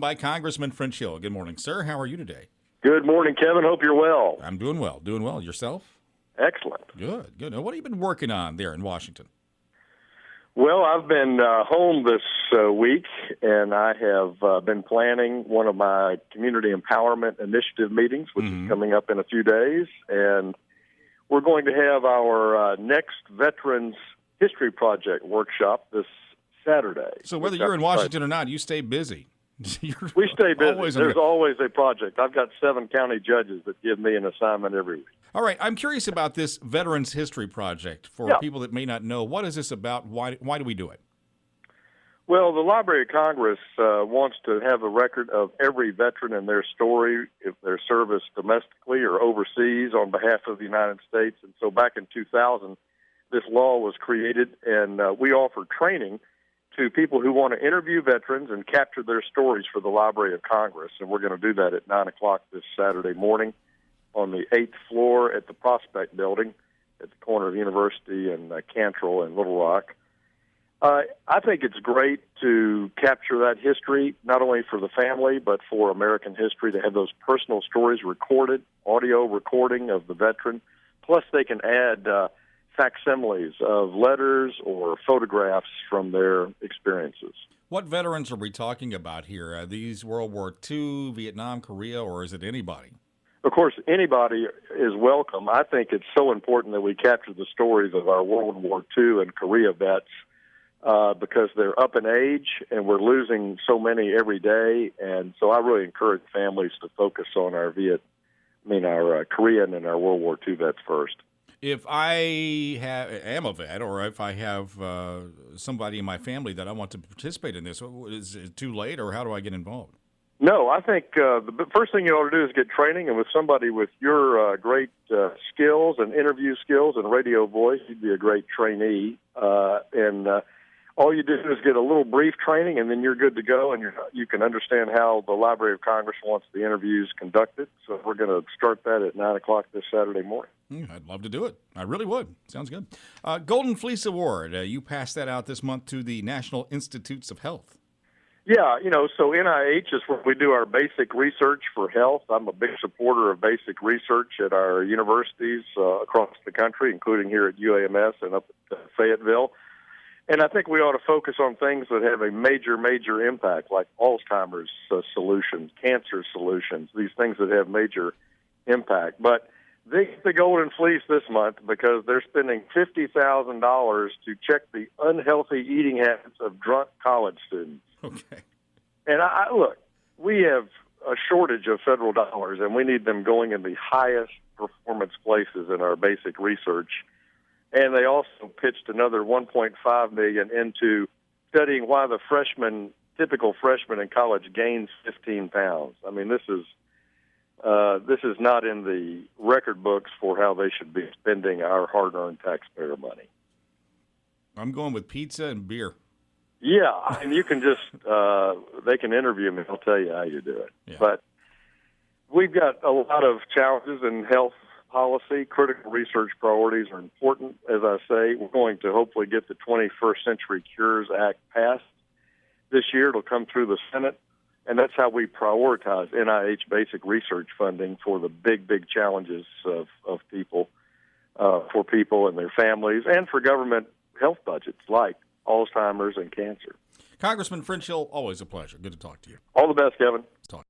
By Congressman French Hill. Good morning, sir. How are you today? Good morning, Kevin. Hope you're well. I'm doing well. Doing well. Yourself? Excellent. Good. Good. Now, what have you been working on there in Washington? Well, I've been home this week, and I have been planning one of my community empowerment initiative meetings, which is coming up in a few days. And we're going to have our next Veterans History Project workshop this Saturday. So whether you're in Washington or not, you stay busy. We stay busy. There's always a project. I've got 7 county judges that give me an assignment every week. All right. I'm curious about this Veterans History Project. For people that may not know, what is this about? Why do we do it? Well, the Library of Congress wants to have a record of every veteran and their story, if their service domestically or overseas on behalf of the United States. And so back in 2000, this law was created, and we offer training to people who want to interview veterans and capture their stories for the Library of Congress. And we're going to do that at 9 o'clock this Saturday morning on the 8th floor at the Prospect Building at the corner of University and Cantrell and Little Rock. I think it's great to capture that history, not only for the family, but for American history, to have those personal stories recorded, audio recording of the veteran. Plus, they can add facsimiles of letters or photographs from their experiences. What veterans are we talking about here? Are these World War II, Vietnam, Korea, or is it anybody? Of course, anybody is welcome. I think it's so important that we capture the stories of our World War II and Korea vets because they're up in age and we're losing so many every day. And so I really encourage families to focus on our Korean and our World War II vets first. If I am a vet, or if I have somebody in my family that I want to participate in this, is it too late, or how do I get involved? No, I think the first thing you ought to do is get training, and with somebody with your great skills and interview skills and radio voice, you'd be a great trainee. All you do is get a little brief training, and then you're good to go, and you can understand how the Library of Congress wants the interviews conducted. So we're going to start that at 9 o'clock this Saturday morning. I'd love to do it. I really would. Sounds good. Golden Fleece Award. You passed that out this month to the National Institutes of Health. Yeah, so NIH is where we do our basic research for health. I'm a big supporter of basic research at our universities across the country, including here at UAMS and up at Fayetteville. And I think we ought to focus on things that have a major, major impact, like Alzheimer's solutions, cancer solutions, these things that have major impact. But they get the Golden Fleece this month because they're spending $50,000 to check the unhealthy eating habits of drunk college students. Okay. And look, we have a shortage of federal dollars, and we need them going in the highest performance places in our basic research. And they also pitched another $1.5 million into studying why the typical freshman in college gains 15 pounds. I mean, this is not in the record books for how they should be spending our hard-earned taxpayer money. I'm going with pizza and beer. Yeah, and you can just they can interview me. I'll tell you how you do it. Yeah. But we've got a lot of challenges in health policy. Critical research priorities are important. As I say, we're going to hopefully get the 21st Century Cures Act passed this year. It'll come through the Senate, and that's how we prioritize NIH basic research funding for the big, big challenges of people, for people and their families, and for government health budgets like Alzheimer's and cancer. Congressman French Hill, always a pleasure. Good to talk to you. All the best, Kevin. Talk.